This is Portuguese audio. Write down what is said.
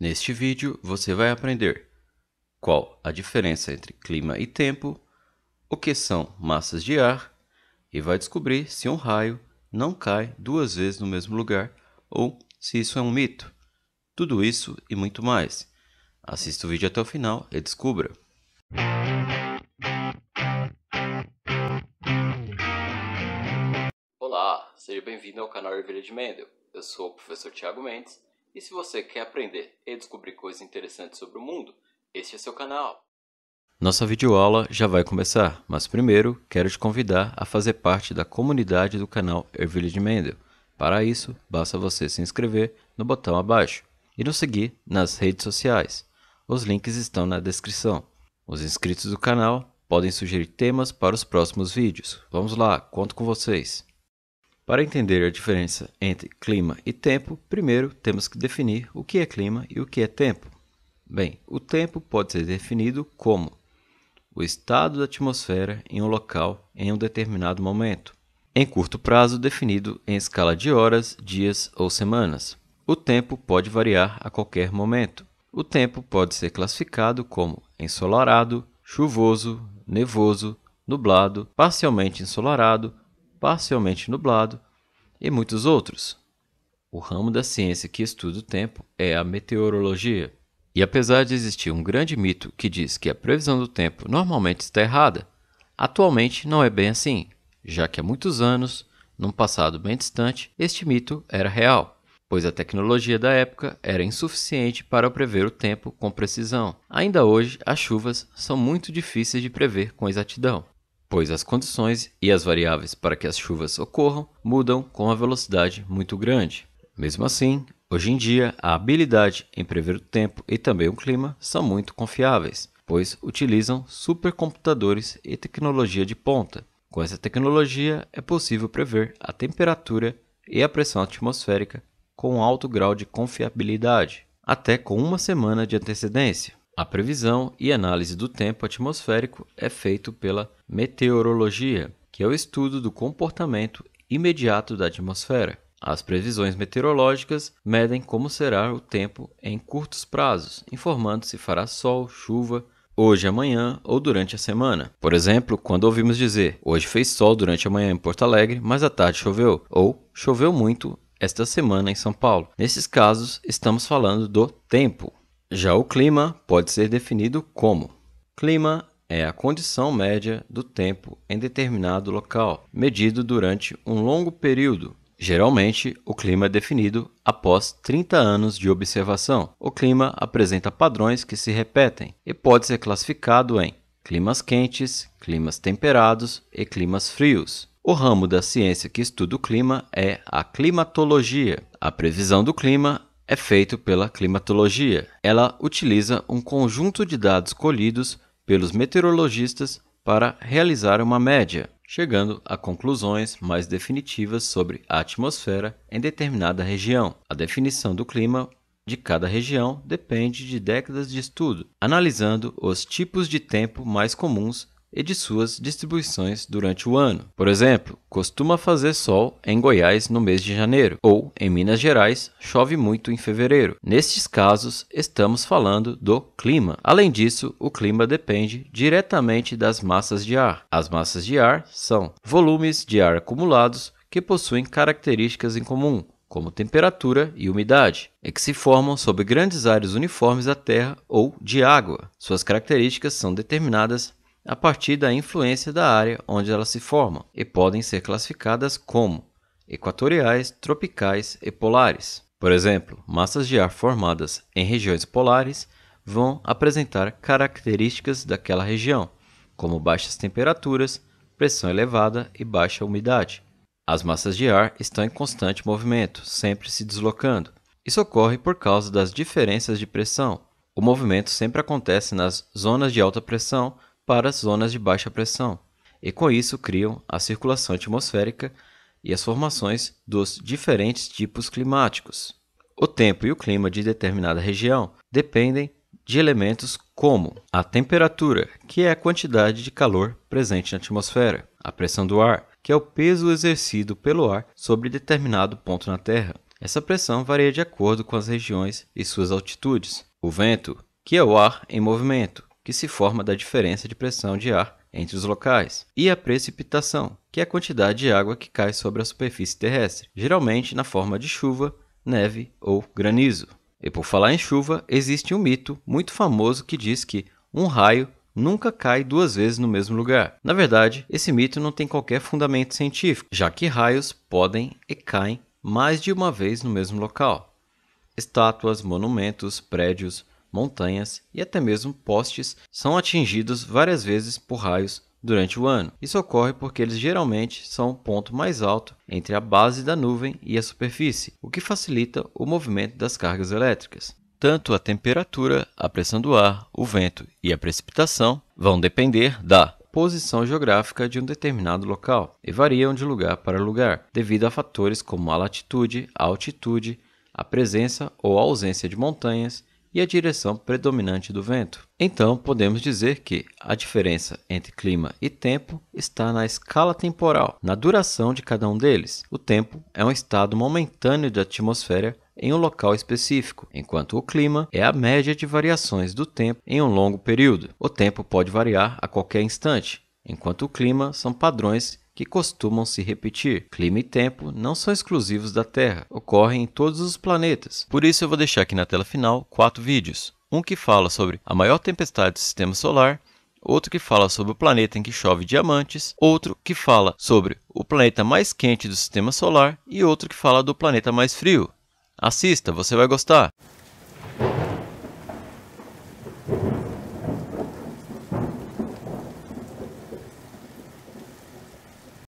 Neste vídeo você vai aprender qual a diferença entre clima e tempo, o que são massas de ar e vai descobrir se um raio não cai duas vezes no mesmo lugar ou se isso é um mito. Tudo isso e muito mais. Assista o vídeo até o final e descubra. Olá, seja bem-vindo ao canal Ervilha de Mendel. Eu sou o professor Thiago Mendes e se você quer aprender e descobrir coisas interessantes sobre o mundo, este é seu canal. Nossa videoaula já vai começar, mas primeiro quero te convidar a fazer parte da comunidade do canal Ervilha de Mendel. Para isso, basta você se inscrever no botão abaixo e nos seguir nas redes sociais. Os links estão na descrição. Os inscritos do canal podem sugerir temas para os próximos vídeos. Vamos lá, conto com vocês! Para entender a diferença entre clima e tempo, primeiro temos que definir o que é clima e o que é tempo. Bem, o tempo pode ser definido como o estado da atmosfera em um local em um determinado momento, em curto prazo definido em escala de horas, dias ou semanas. O tempo pode variar a qualquer momento. O tempo pode ser classificado como ensolarado, chuvoso, nevoso, nublado, parcialmente ensolarado, parcialmente nublado e muitos outros. O ramo da ciência que estuda o tempo é a meteorologia. E apesar de existir um grande mito que diz que a previsão do tempo normalmente está errada, atualmente não é bem assim, já que há muitos anos, num passado bem distante, este mito era real, pois a tecnologia da época era insuficiente para prever o tempo com precisão. Ainda hoje, as chuvas são muito difíceis de prever com exatidão, pois as condições e as variáveis para que as chuvas ocorram mudam com uma velocidade muito grande. Mesmo assim, hoje em dia, a habilidade em prever o tempo e também o clima são muito confiáveis, pois utilizam supercomputadores e tecnologia de ponta. Com essa tecnologia, é possível prever a temperatura e a pressão atmosférica com um alto grau de confiabilidade, até com uma semana de antecedência. A previsão e análise do tempo atmosférico é feito pela meteorologia, que é o estudo do comportamento imediato da atmosfera. As previsões meteorológicas medem como será o tempo em curtos prazos, informando se fará sol, chuva, hoje, amanhã ou durante a semana. Por exemplo, quando ouvimos dizer, hoje fez sol durante a manhã em Porto Alegre, mas à tarde choveu, ou choveu muito esta semana em São Paulo. Nesses casos, estamos falando do tempo. Já o clima pode ser definido como: clima é a condição média do tempo em determinado local, medido durante um longo período. Geralmente, o clima é definido após 30 anos de observação. O clima apresenta padrões que se repetem e pode ser classificado em climas quentes, climas temperados e climas frios. O ramo da ciência que estuda o clima é a climatologia. A previsão do clima é feita pela climatologia. Ela utiliza um conjunto de dados colhidos pelos meteorologistas para realizar uma média, chegando a conclusões mais definitivas sobre a atmosfera em determinada região. A definição do clima de cada região depende de décadas de estudo, analisando os tipos de tempo mais comuns e de suas distribuições durante o ano. Por exemplo, costuma fazer sol em Goiás no mês de janeiro, ou em Minas Gerais chove muito em fevereiro. Nestes casos, estamos falando do clima. Além disso, o clima depende diretamente das massas de ar. As massas de ar são volumes de ar acumulados que possuem características em comum, como temperatura e umidade, e que se formam sobre grandes áreas uniformes da Terra ou de água. Suas características são determinadas a partir da influência da área onde elas se formam e podem ser classificadas como equatoriais, tropicais e polares. Por exemplo, massas de ar formadas em regiões polares vão apresentar características daquela região, como baixas temperaturas, pressão elevada e baixa umidade. As massas de ar estão em constante movimento, sempre se deslocando. Isso ocorre por causa das diferenças de pressão. O movimento sempre acontece nas zonas de alta pressão para as zonas de baixa pressão, e com isso criam a circulação atmosférica e as formações dos diferentes tipos climáticos. O tempo e o clima de determinada região dependem de elementos como a temperatura, que é a quantidade de calor presente na atmosfera, a pressão do ar, que é o peso exercido pelo ar sobre determinado ponto na Terra, Essa pressão varia de acordo com as regiões e suas altitudes. O vento, que é o ar em movimento, que se forma da diferença de pressão de ar entre os locais, e a precipitação, que é a quantidade de água que cai sobre a superfície terrestre, geralmente na forma de chuva, neve ou granizo. E por falar em chuva, existe um mito muito famoso que diz que um raio nunca cai duas vezes no mesmo lugar. Na verdade, esse mito não tem qualquer fundamento científico, já que raios podem e caem mais de uma vez no mesmo local. Estátuas, monumentos, prédios, montanhas e até mesmo postes são atingidos várias vezes por raios durante o ano. Isso ocorre porque eles geralmente são o ponto mais alto entre a base da nuvem e a superfície, o que facilita o movimento das cargas elétricas. Tanto a temperatura, a pressão do ar, o vento e a precipitação vão depender da posição geográfica de um determinado local e variam de lugar para lugar, devido a fatores como a latitude, a altitude, a presença ou ausência de montanhas e a direção predominante do vento. Então, podemos dizer que a diferença entre clima e tempo está na escala temporal, na duração de cada um deles. O tempo é um estado momentâneo da atmosfera em um local específico, enquanto o clima é a média de variações do tempo em um longo período. O tempo pode variar a qualquer instante, enquanto o clima são padrões que costumam se repetir. Clima e tempo não são exclusivos da Terra, ocorrem em todos os planetas. Por isso eu vou deixar aqui na tela final 4 vídeos. Um que fala sobre a maior tempestade do sistema solar, outro que fala sobre o planeta em que chove diamantes, outro que fala sobre o planeta mais quente do sistema solar e outro que fala do planeta mais frio. Assista, você vai gostar!